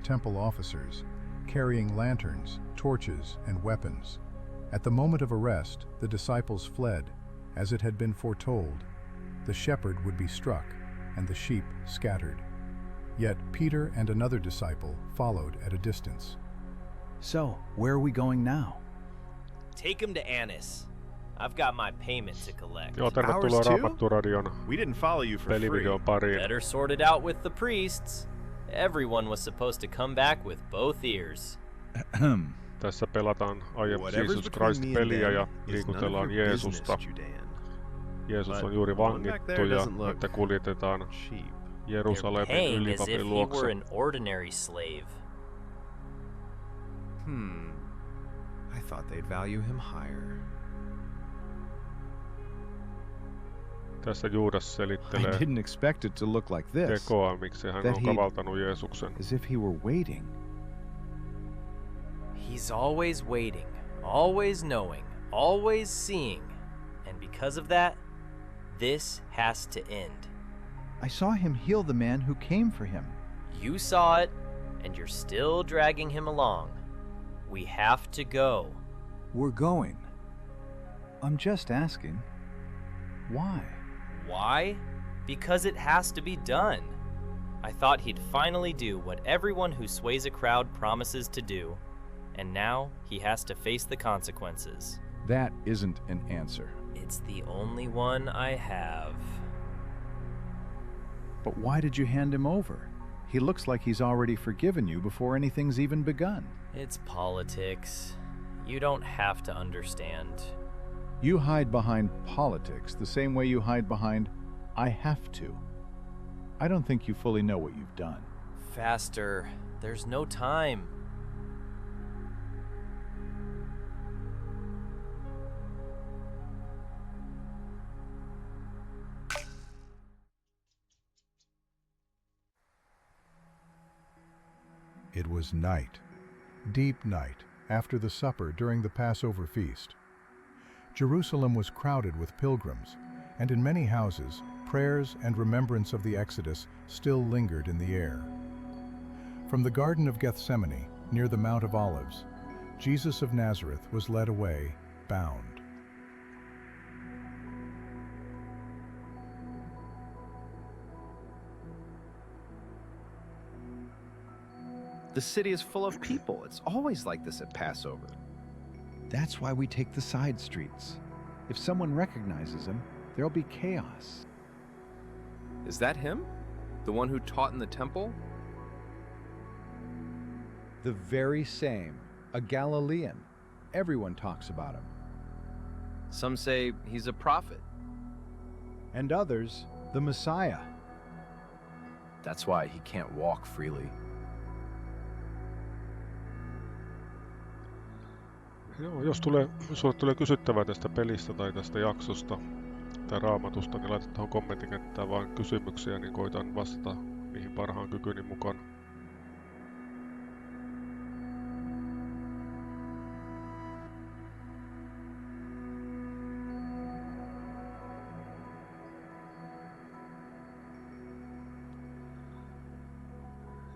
temple officers, carrying lanterns, torches, and weapons. At the moment of arrest, the disciples fled, as it had been foretold. The shepherd would be struck, and the sheep scattered. Yet Peter and another disciple followed at a distance. So, where are we going now? Take him to Annas. I've got my payment to collect. Joo, tervetuloa RaamattuRadion We didn't follow you for free. pelivideon pariin. Better sort it out with the priests. Everyone was supposed to come back with both ears. Tässä pelataan I am Whatever's Jesus between Christ me and peliä ja them is none of liikutellaan your Jeesusta. business, Judean. Jeesus But on juuri the one back vangittu there ja doesn't look häntä kuljetetaan cheap. They're Jerusalemin paying as if ylipapin he luokse. were an ordinary slave. I thought they'd value him higher. Tässä Juudas I selittelee didn't expect it to look like this. tekoa, miksi hän That on he- kavaltanut Jeesuksen. As if he were waiting. He's always waiting, always knowing, always seeing. And because of that, this has to end. I saw him heal the man who came for him. You saw it, and you're still dragging him along. We have to go. We're going. I'm just asking, why? Why? Because it has to be done. I thought he'd finally do what everyone who sways a crowd promises to do, and now he has to face the consequences. That isn't an answer. It's the only one I have. But why did you hand him over? He looks like he's already forgiven you before anything's even begun. It's politics. You don't have to understand. You hide behind politics the same way you hide behind, I have to. I don't think you fully know what you've done. Faster. There's no time. It was night, deep night, after the supper during the Passover feast. Jerusalem was crowded with pilgrims, and in many houses, prayers and remembrance of the Exodus still lingered in the air. From the Garden of Gethsemane, near the Mount of Olives, Jesus of Nazareth was led away, bound. The city is full of people. It's always like this at Passover. That's why we take the side streets. If someone recognizes him, there'll be chaos. Is that him? The one who taught in the temple? The very same. A Galilean. Everyone talks about him. Some say he's a prophet. And others, the Messiah. That's why he can't walk freely. Joo, jos sulle tulee kysyttävää tästä pelistä tai tästä jaksosta tai raamatusta, niin laita tuohon kommenttikenttään vaan kysymyksiä, niin koitan vastata niihin parhaan kykyni mukaan.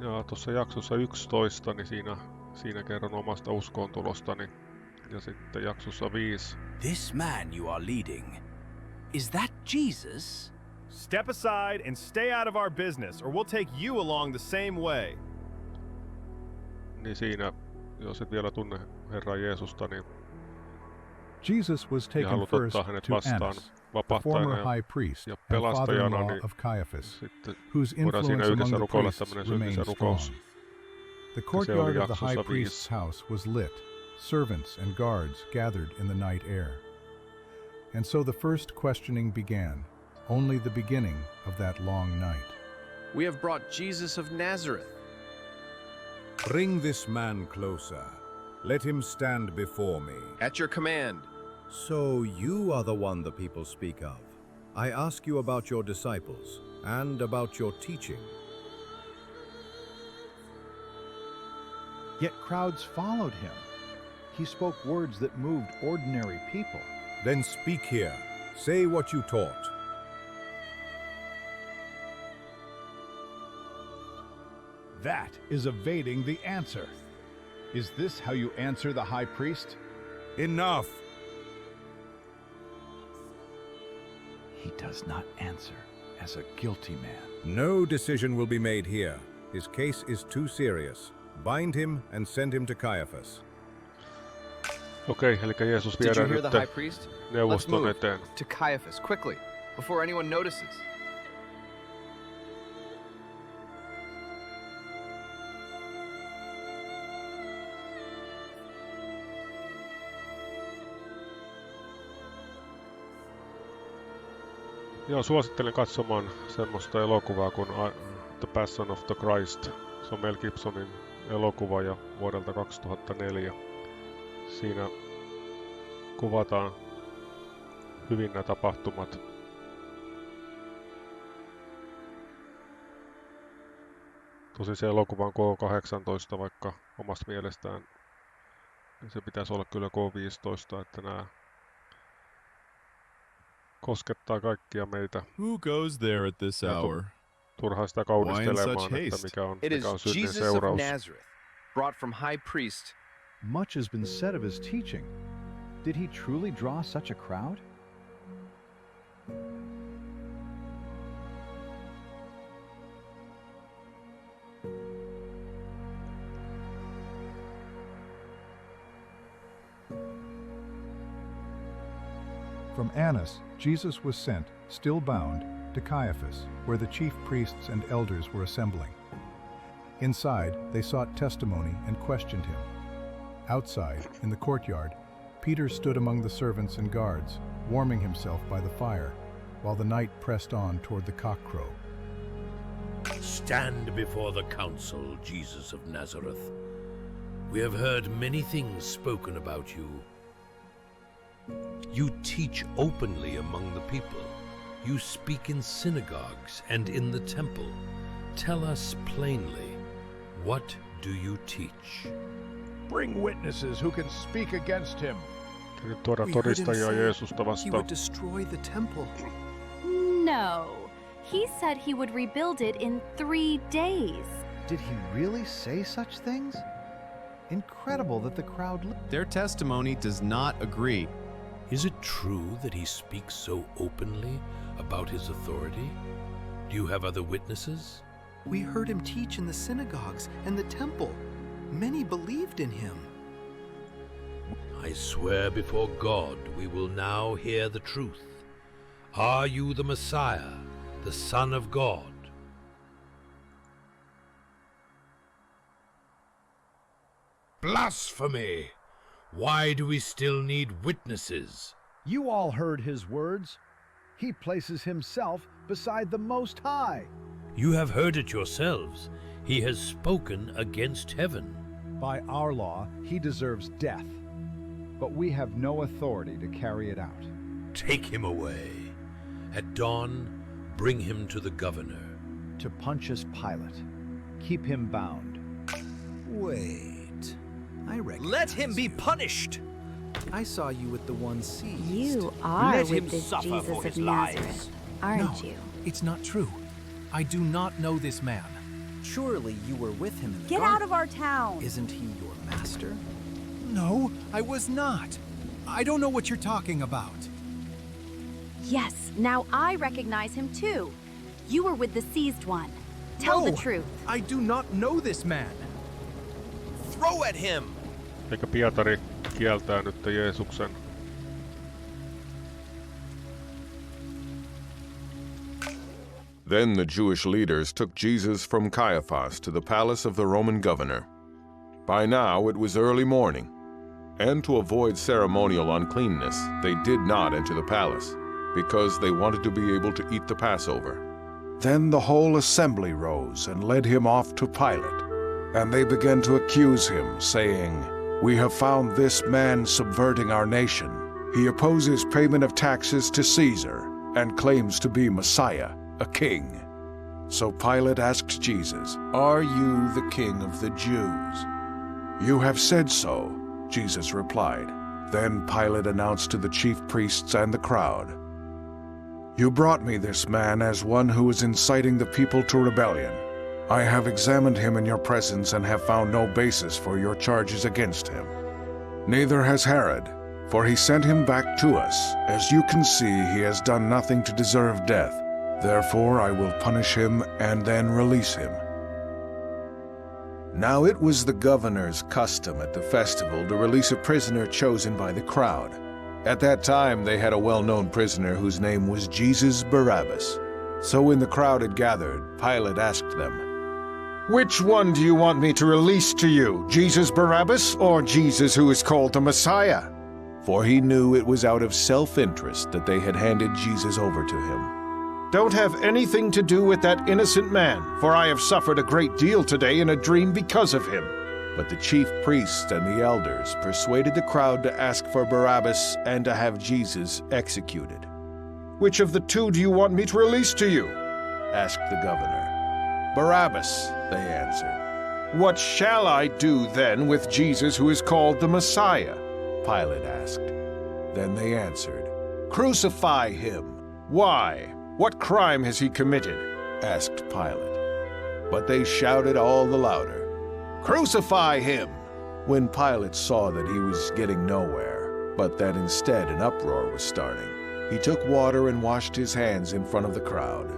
Ja tuossa jaksossa 11, niin siinä kerron omasta uskoontulostani. Ja sitten jaksossa 5. This man you are leading, is that Jesus? Step aside and stay out of our business, or we'll take you along the same way. Niin siinä, jos et vielä tunne Herraa Jeesusta, niin Jesus was ja taken haluat first ottaa hänet to vastaan Annas, the vapahtajana former ja, high priest ja and pelastajana, father-in-law niin of Caiaphas, sitten whose voidaan siinä influence yhdessä among the rukoilla priests tämmöinen remained syntisen strong. rukous. The Se oli courtyard of the jaksossa high 5. priest's house was lit. Servants and guards gathered in the night air. And so the first questioning began, only the beginning of that long night. We have brought Jesus of Nazareth. Bring this man closer. Let him stand before me. At your command. So you are the one the people speak of. I ask you about your disciples and about your teaching. Yet crowds followed him. He spoke words that moved ordinary people. Then speak here. Say what you taught. That is evading the answer. Is this how you answer the high priest? Enough! He does not answer as a guilty man. No decision will be made here. His case is too serious. Bind him and send him to Caiaphas. Okei, eli Jeesus Did you viedään hear nyt the high priest? Let's neuvoston move eteen. to Caiaphas, quickly, before anyone notices. Joo, suosittelen katsomaan semmoista elokuvaa kuin The Passion of the Christ. Se on Mel Gibsonin elokuva ja vuodelta 2004. Siinä kuvataan hyvin nämä tapahtumat. Tosin se elokuva on K-18, vaikka omasta mielestään niin se pitäisi olla kyllä K-15, että nämä koskettaa kaikkia meitä. Who goes there at this hour? Turhaa sitä Why in kaunistelemaan, such että haste? It mikä on is synnin Jesus of seuraus. Nazareth, brought from high priest. Much has been said of his teaching. Did he truly draw such a crowd? From Annas, Jesus was sent, still bound, to Caiaphas, where the chief priests and elders were assembling. Inside, they sought testimony and questioned him. Outside, in the courtyard, Peter stood among the servants and guards, warming himself by the fire, while the night pressed on toward the cockcrow. Stand before the council, Jesus of Nazareth. We have heard many things spoken about you. You teach openly among the people. You speak in synagogues and in the temple. Tell us plainly, what do you teach? Bring witnesses who can speak against him. Nyt tuodaan todistajia Jeesusta vastaan. destroy the temple. No. He said he would rebuild it in 3 days. Did he really say such things? Incredible that the crowd... Their testimony does not agree. Is it true that he speaks so openly about his authority? Do you have other witnesses? We heard him teach in the synagogues and the temple. Many believed in him. I swear before God we will now hear the truth. Are you the Messiah, the Son of God? Blasphemy! Why do we still need witnesses? You all heard his words. He places himself beside the Most High. You have heard it yourselves. He has spoken against heaven. By our law, he deserves death. But we have no authority to carry it out. Take him away. At dawn, bring him to the governor. To Pontius Pilate. Keep him bound. Wait. I recognize Let him be you. punished! I saw you with the one seized. You are Let him with this suffer Jesus for of his Nazareth, lies. aren't you? It's not true. I do not know this man. Surely you were with him in the Get garden. out of our town! Isn't he your master? No, I was not. I don't know what you're talking about. Yes, now I recognize him too. You were with the seized one. Tell the No, truth. I do not know this man. Throw at him! Eikä Pietari kieltää nyt Jeesuksen. Then the Jewish leaders took Jesus from Caiaphas to the palace of the Roman governor. By now it was early morning, and to avoid ceremonial uncleanness, they did not enter the palace, because they wanted to be able to eat the Passover. Then the whole assembly rose and led him off to Pilate. And they began to accuse him, saying, "We have found this man subverting our nation. He opposes payment of taxes to Caesar and claims to be Messiah, a king." So Pilate asked Jesus, "Are you the king of the Jews?" "You have said so," Jesus replied. Then Pilate announced to the chief priests and the crowd, "You brought me this man as one who is inciting the people to rebellion. I have examined him in your presence and have found no basis for your charges against him. Neither has Herod, for he sent him back to us. As you can see, he has done nothing to deserve death. Therefore I will punish him and then release him." Now it was the governor's custom at the festival to release a prisoner chosen by the crowd. At that time they had a well-known prisoner whose name was Jesus Barabbas. So when the crowd had gathered, Pilate asked them, "Which one do you want me to release to you, Jesus Barabbas or Jesus who is called the Messiah?" For he knew it was out of self-interest that they had handed Jesus over to him. "Don't have anything to do with that innocent man, for I have suffered a great deal today in a dream because of him." But the chief priests and the elders persuaded the crowd to ask for Barabbas and to have Jesus executed. "Which of the two do you want me to release to you?" asked the governor. "Barabbas," they answered. "What shall I do then with Jesus who is called the Messiah?" Pilate asked. Then they answered, "Crucify him." "Why? What crime has he committed?" asked Pilate. But they shouted all the louder, "Crucify him!" When Pilate saw that he was getting nowhere, but that instead an uproar was starting, he took water and washed his hands in front of the crowd.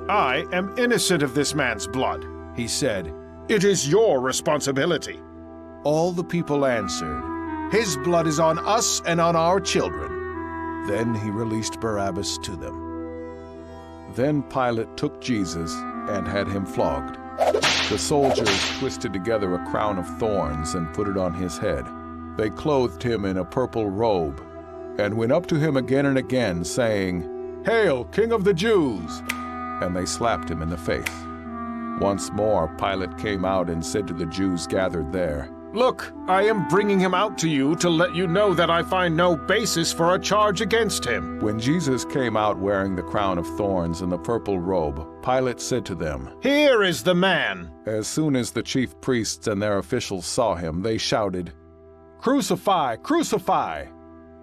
"I am innocent of this man's blood," he said. "It is your responsibility." All the people answered, "His blood is on us and on our children." Then he released Barabbas to them. Then Pilate took Jesus and had him flogged. The soldiers twisted together a crown of thorns and put it on his head. They clothed him in a purple robe and went up to him again and again, saying, "Hail, King of the Jews!" And they slapped him in the face. Once more Pilate came out and said to the Jews gathered there, "Look, I am bringing him out to you to let you know that I find no basis for a charge against him." When Jesus came out wearing the crown of thorns and the purple robe, Pilate said to them, "Here is the man!" As soon as the chief priests and their officials saw him, they shouted, "Crucify! Crucify!"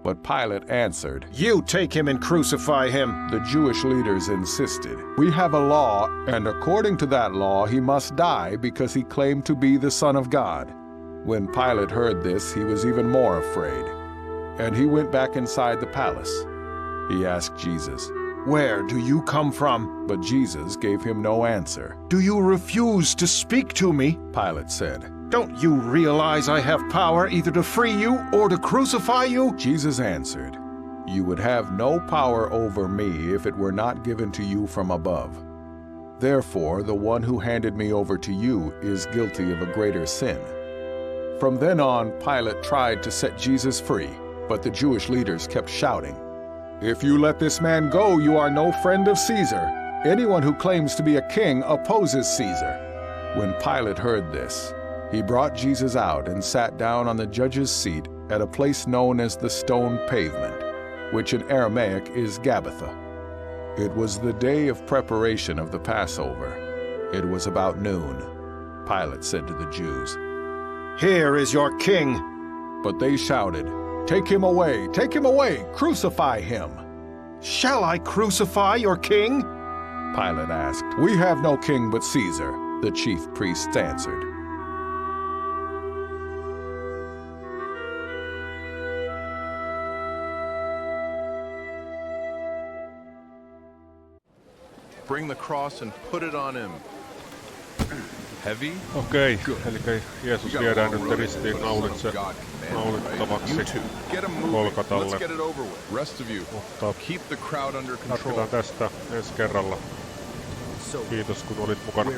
But Pilate answered, "You take him and crucify him." The Jewish leaders insisted, "We have a law, and according to that law he must die because he claimed to be the Son of God." When Pilate heard this, he was even more afraid, and he went back inside the palace. He asked Jesus, "Where do you come from?" But Jesus gave him no answer. "Do you refuse to speak to me?" Pilate said. "Don't you realize I have power either to free you or to crucify you?" Jesus answered, "You would have no power over me if it were not given to you from above. Therefore, the one who handed me over to you is guilty of a greater sin." From then on, Pilate tried to set Jesus free, but the Jewish leaders kept shouting, "If you let this man go, you are no friend of Caesar. Anyone who claims to be a king opposes Caesar." When Pilate heard this, he brought Jesus out and sat down on the judge's seat at a place known as the Stone Pavement, which in Aramaic is Gabbatha. It was the day of preparation of the Passover. It was about noon. Pilate said to the Jews, "Here is your king." But they shouted, "Take him away! Take him away! Crucify him!" "Shall I crucify your king?" Pilate asked. "We have no king but Caesar," the chief priests answered. Bring the cross and put it on him. Heavy? Okei, eli Jeesus viedään nyt ristiinnaulittavaksi Golgatalle. Mutta jatketaan tästä ensi kerralla. Kiitos kun olit mukana.